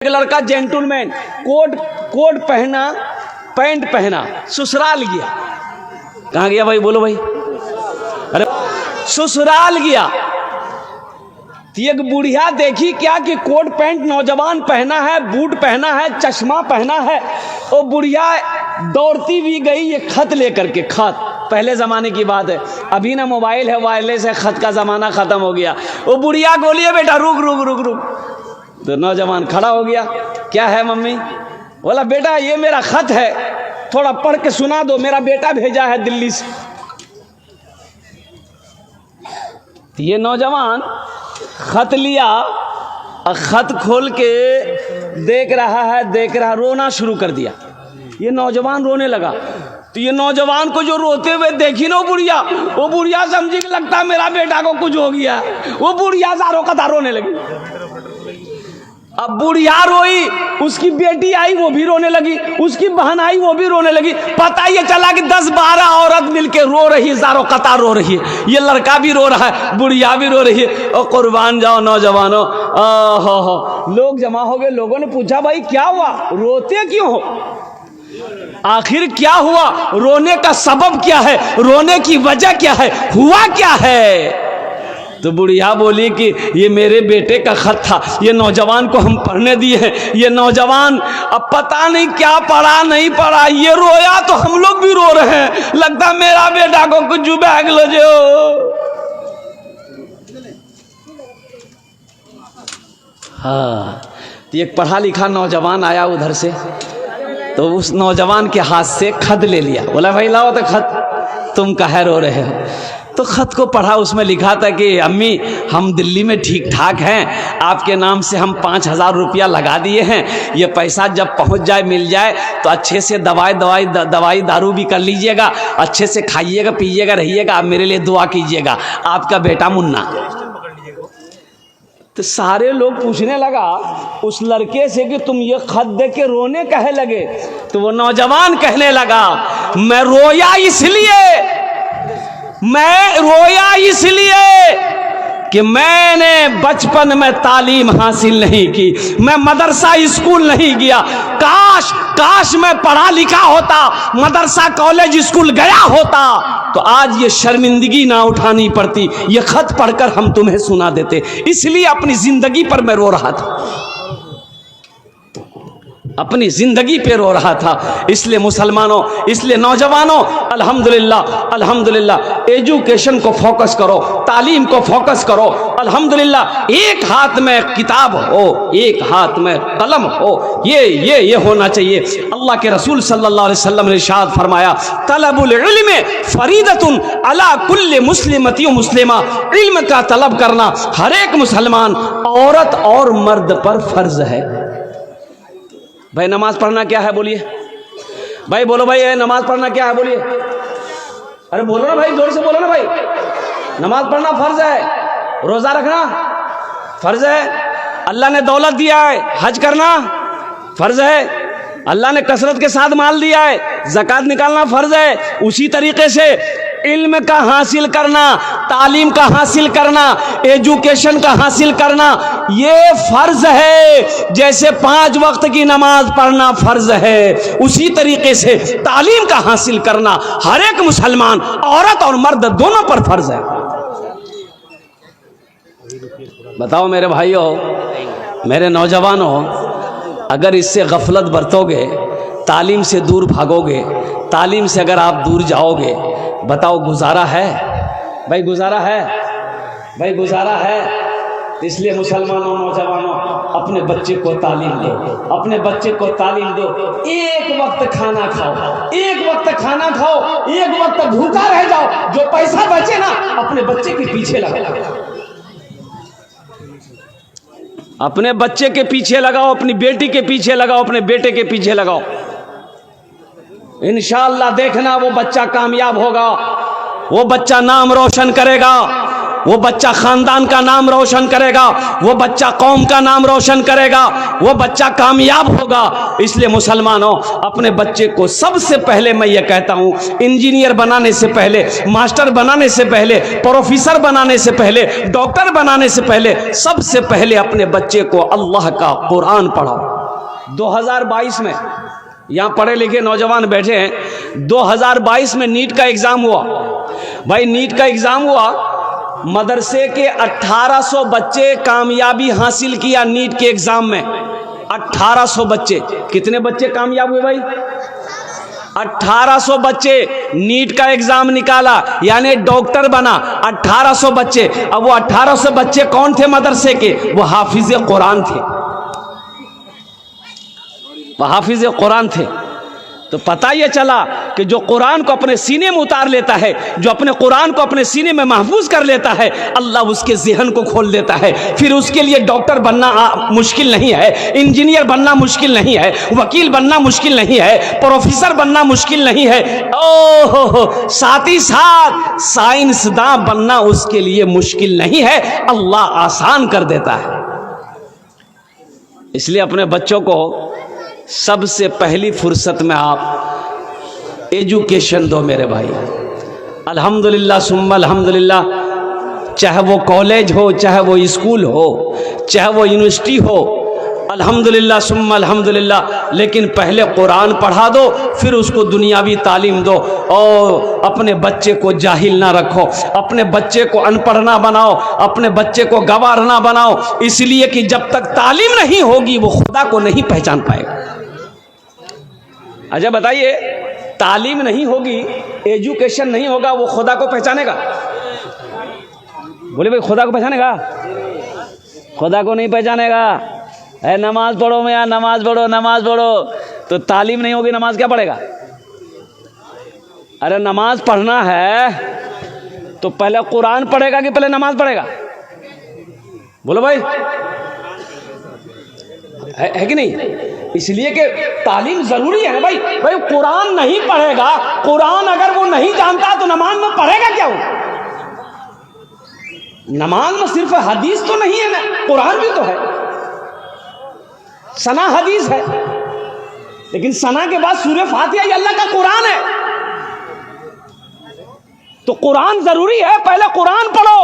ایک لڑکا جینٹلمین کوٹ پہنا پینٹ پہنا سسرال گیا. کہاں گیا بھائی؟ بولو بھائی. ارے سسرال گیا. ایک بڑھیا دیکھی کیا کہ کوٹ پینٹ نوجوان پہنا ہے, بوٹ پہنا ہے, چشمہ پہنا ہے. وہ بڑھیا دوڑتی بھی گئی یہ خط لے کر کے. خط پہلے زمانے کی بات ہے, ابھی نہ موبائل ہے, وائرلیس ہے, خط کا زمانہ ختم ہو گیا. وہ بڑھیا بولیے بیٹا رک رک رک رک. تو نوجوان کھڑا ہو گیا. کیا ہے ممی؟ بولا بیٹا یہ میرا خط ہے, تھوڑا پڑھ کے سنا دو, میرا بیٹا بھیجا ہے دلی سے. یہ نوجوان خط لیا, خط کھول کے دیکھ رہا, رونا شروع کر دیا. یہ نوجوان رونے لگا. تو یہ نوجوان کو جو روتے ہوئے دیکھی نا وہ بڑھیا سمجھی کہ لگتا ہے میرا بیٹا کو کچھ ہو گیا. وہ بڑھیا زاروں قطار رونے لگی. اب بڑھیا روئی, اس کی بیٹی آئی وہ بھی رونے لگی, اس کی بہن آئی وہ بھی رونے لگی. پتہ یہ چلا کہ 10-12 عورت مل کے رو رہی, زاروں قطار رو رہی ہے. یہ لڑکا بھی رو رہا ہے, بڑھیا بھی رو رہی ہے. اور قربان جاؤ نوجوانوں, لوگ جمع ہو گئے. لوگوں نے پوچھا بھائی کیا ہوا, روتے کیوں ہو, آخر کیا ہوا, رونے کا سبب کیا ہے, رونے کی وجہ کیا ہے, ہوا کیا ہے؟ تو بڑھیا بولی کہ یہ میرے بیٹے کا خط تھا, یہ نوجوان کو ہم پڑھنے دیے ہیں. یہ نوجوان اب پتہ نہیں کیا پڑھا نہیں پڑھا, یہ رویا تو ہم لوگ بھی رو رہے ہیں. لگتا میرا بیٹا کو کچھ بیگ لو جو. ہاں, ایک پڑھا لکھا نوجوان آیا ادھر سے, تو اس نوجوان کے ہاتھ سے خط لے لیا. بولا بھائی لاؤ تو خط, تم کہے رو رہے ہو. تو خط کو پڑھا, اس میں لکھا تھا کہ امی ہم دلی میں ٹھیک ٹھاک ہیں, آپ کے نام سے ہم 5000 روپیہ لگا دیے ہیں. یہ پیسہ جب پہنچ جائے مل جائے تو اچھے سے دوائی دارو بھی کر لیجئے گا, اچھے سے کھائیے گا پیجیے گا رہیے گا. آپ میرے لیے دعا کیجیے گا, آپ کا بیٹا منا. تو سارے لوگ پوچھنے لگا اس لڑکے سے کہ تم یہ خط دے کے رونے کہے لگے؟ تو وہ نوجوان کہنے لگا میں رویا اس لیے کہ میں نے بچپن میں تعلیم حاصل نہیں کی, میں مدرسہ اسکول نہیں گیا. کاش میں پڑھا لکھا ہوتا, مدرسہ کالج اسکول گیا ہوتا تو آج یہ شرمندگی نہ اٹھانی پڑتی. یہ خط پڑھ کر ہم تمہیں سنا دیتے, اس لیے اپنی زندگی پر میں رو رہا تھا, اپنی زندگی پہ رو رہا تھا. اس لیے مسلمانوں, اس لیے نوجوانوں, الحمدللہ ایجوکیشن کو فوکس کرو, تعلیم کو فوکس کرو. الحمدللہ ایک ہاتھ میں کتاب ہو, ایک ہاتھ میں قلم ہو, یہ ہونا چاہیے. اللہ کے رسول صلی اللہ علیہ وسلم نے ارشاد فرمایا طلب العلم فریضۃ علی کل مسلمۃ و مسلمہ. علم کا طلب کرنا ہر ایک مسلمان, عورت اور مرد پر فرض ہے. بھائی نماز پڑھنا کیا ہے بولیے بھائی, بولو بھائی نماز پڑھنا کیا ہے بولیے. ارے بولو نا بھائی, زور سے بولو نا بھائی. نماز پڑھنا فرض ہے, روزہ رکھنا فرض ہے, اللہ نے دولت دیا ہے, حج کرنا فرض ہے, اللہ نے کثرت کے ساتھ مال دیا ہے, زکوٰۃ نکالنا فرض ہے. اسی طریقے سے علم کا حاصل کرنا, تعلیم کا حاصل کرنا, ایجوکیشن کا حاصل کرنا یہ فرض ہے. جیسے 5 وقت کی نماز پڑھنا فرض ہے, اسی طریقے سے تعلیم کا حاصل کرنا ہر ایک مسلمان, عورت اور مرد دونوں پر فرض ہے. بتاؤ میرے بھائیوں, میرے نوجوانوں, اگر اس سے غفلت برتو گے, تعلیم سے دور بھاگو گے, تعلیم سے اگر آپ دور جاؤ گے, بتاؤ گزارا ہے بھائی, گزارا ہے بھائی, گزارا ہے. اس لیے مسلمانوں, نوجوانوں, اپنے بچے کو تعلیم دو, اپنے بچے کو تعلیم دو. ایک وقت کھانا کھاؤ, ایک وقت کھانا کھاؤ, ایک وقت بھوکا رہ جاؤ, جو پیسہ بچے نا اپنے بچے کے پیچھے لگاؤ, اپنے بچے کے پیچھے لگاؤ, اپنی بیٹی کے پیچھے لگاؤ, اپنے بیٹے کے پیچھے لگاؤ. انشاءاللہ دیکھنا وہ بچہ کامیاب ہوگا, وہ بچہ نام روشن کرے گا, وہ بچہ خاندان کا نام روشن کرے گا، وہ بچہ قوم کا نام روشن کرے گا، وہ بچہ کامیاب ہوگا۔ اس لیے مسلمانوں، اپنے بچے کو سب سے پہلے میں یہ کہتا ہوں، انجینئر بنانے سے پہلے، ماسٹر بنانے سے پہلے، پروفیسر بنانے سے پہلے، ڈاکٹر بنانے سے پہلے، سب سے پہلے اپنے بچے کو اللہ کا قرآن پڑھاؤ۔ 2022 میں یہاں پڑھے لکھے نوجوان بیٹھے ہیں، 2022 میں نیٹ کا ایگزام ہوا۔ بھائی نیٹ کا ایگزام ہوا، مدرسے کے 1800 بچے کامیابی حاصل کیا نیٹ کے ایگزام میں۔ 1800 بچے، کتنے بچے کامیاب ہوئے بھائی؟ 1800 بچے نیٹ کا ایگزام نکالا، یعنی ڈاکٹر بنا 1800 بچے۔ اب وہ 1800 بچے کون تھے مدرسے کے؟ وہ حافظ قرآن تھے، وہ حافظ قرآن تھے۔ تو پتہ یہ چلا کہ جو قرآن کو اپنے سینے میں اتار لیتا ہے، جو اپنے قرآن کو اپنے سینے میں محفوظ کر لیتا ہے، اللہ اس کے ذہن کو کھول دیتا ہے۔ پھر اس کے لیے ڈاکٹر بننا مشکل نہیں ہے، انجینئر بننا مشکل نہیں ہے، وکیل بننا مشکل نہیں ہے، پروفیسر بننا مشکل نہیں ہے، ساتھ ہی ساتھ سائنسداں بننا اس کے لیے مشکل نہیں ہے، اللہ آسان کر دیتا ہے۔ اس لیے اپنے بچوں کو سب سے پہلی فرصت میں آپ ایجوکیشن دو میرے بھائی۔ الحمدللہ ثم الحمدللہ، چاہے وہ کالج ہو، چاہے وہ اسکول ہو، چاہے وہ یونیورسٹی ہو، الحمدللہ ثم الحمدللہ، لیکن پہلے قرآن پڑھا دو، پھر اس کو دنیاوی تعلیم دو۔ اور اپنے بچے کو جاہل نہ رکھو، اپنے بچے کو ان پڑھ نہ بناؤ، اپنے بچے کو گوار نہ بناؤ، اس لیے کہ جب تک تعلیم نہیں ہوگی وہ خدا کو نہیں پہچان پائے گا۔ اچھا بتائیے، تعلیم نہیں ہوگی، ایجوکیشن نہیں ہوگا، وہ خدا کو پہچانے گا؟ بولے بھائی خدا کو پہچانے گا؟ خدا کو نہیں پہچانے گا۔ اے نماز پڑھو میاں، نماز پڑھو، نماز پڑھو، تو تعلیم نہیں ہوگی، نماز کیا پڑھے گا؟ ارے نماز پڑھنا ہے تو پہلے قرآن پڑھے گا کہ پہلے نماز پڑھے گا؟ بولو بھائی، ہے کہ نہیں؟ اس لیے کہ تعلیم ضروری ہے نا بھائی۔ قرآن نہیں پڑھے گا، قرآن اگر وہ نہیں جانتا تو نماز میں پڑھے گا کیا؟ نماز میں صرف حدیث تو نہیں ہے نا، قرآن بھی تو ہے، ثنا حدیث ہے، لیکن ثنا کے بعد سورہ فاتحہ یہ اللہ کا قرآن ہے۔ تو قرآن ضروری ہے، پہلے قرآن پڑھو،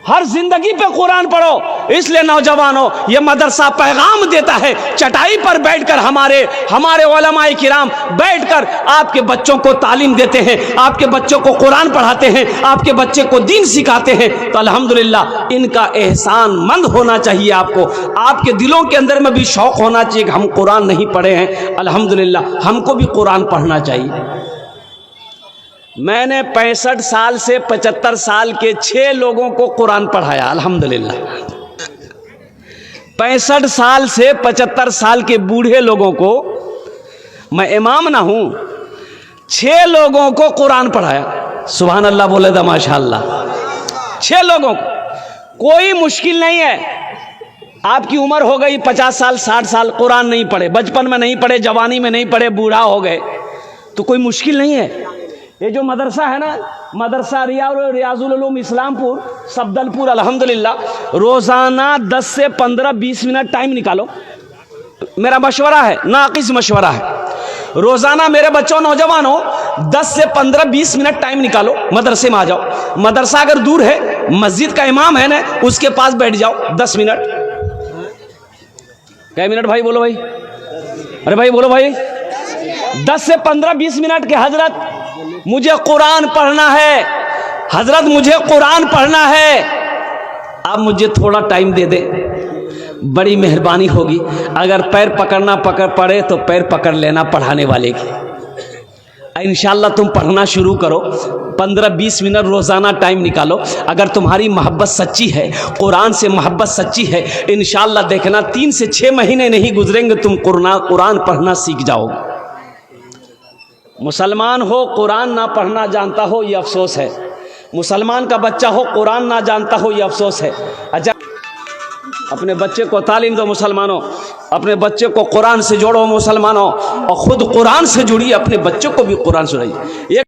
ہر زندگی پہ قرآن پڑھو۔ اس لیے نوجوانوں، یہ مدرسہ پیغام دیتا ہے، چٹائی پر بیٹھ کر ہمارے علماء کرام بیٹھ کر آپ کے بچوں کو تعلیم دیتے ہیں، آپ کے بچوں کو قرآن پڑھاتے ہیں، آپ کے بچے کو دین سکھاتے ہیں۔ تو الحمدللہ ان کا احسان مند ہونا چاہیے، آپ کو، آپ کے دلوں کے اندر میں بھی شوق ہونا چاہیے کہ ہم قرآن نہیں پڑھے ہیں، الحمدللہ ہم کو بھی قرآن پڑھنا چاہیے۔ میں نے 65 سال سے 75 سال کے 6 لوگوں کو قرآن پڑھایا، الحمدللہ۔ 65 سال سے 75 سال کے بوڑھے لوگوں کو، میں امام نہ ہوں، 6 لوگوں کو قرآن پڑھایا۔ سبحان اللہ بولے دا ماشاء اللہ۔ 6 لوگوں کو، کوئی مشکل نہیں ہے۔ آپ کی عمر ہو گئی 50 سال 60 سال، قرآن نہیں پڑھے، بچپن میں نہیں پڑھے، جوانی میں نہیں پڑھے، بوڑھا ہو گئے، تو کوئی مشکل نہیں ہے۔ یہ جو مدرسہ ہے نا، مدرسہ ریاض العلوم اسلام پور صفدر پور، الحمدللہ روزانہ 10 سے 15-20 منٹ ٹائم نکالو، میرا مشورہ ہے، ناقص مشورہ ہے، روزانہ میرے بچوں نوجوانوں 10 سے 15-20 منٹ ٹائم نکالو، مدرسے میں آ جاؤ۔ مدرسہ اگر دور ہے، مسجد کا امام ہے نا، اس کے پاس بیٹھ جاؤ 10 منٹ۔ کئی منٹ بھائی بولو بھائی، ارے بھائی بولو بھائی، 10 سے 15-20 منٹ کے حضرت مجھے قرآن پڑھنا ہے، حضرت مجھے قرآن پڑھنا ہے، آپ مجھے تھوڑا ٹائم دے دیں، بڑی مہربانی ہوگی۔ اگر پیر پکڑنا پڑے تو پیر پکڑ لینا پڑھانے والے کی، انشاءاللہ تم پڑھنا شروع کرو، 15-20 منٹ روزانہ ٹائم نکالو۔ اگر تمہاری محبت سچی ہے، قرآن سے محبت سچی ہے، انشاءاللہ دیکھنا 3 سے 6 مہینے نہیں گزریں گے، تم قرآن پڑھنا سیکھ جاؤ گے۔ مسلمان ہو قرآن نہ پڑھنا جانتا ہو، یہ افسوس ہے۔ مسلمان کا بچہ ہو قرآن نہ جانتا ہو، یہ افسوس ہے۔ اچھا، اپنے بچے کو تعلیم دو مسلمانوں، اپنے بچے کو قرآن سے جوڑو مسلمانوں، اور خود قرآن سے جڑیے، اپنے بچوں کو بھی قرآن سنائیے۔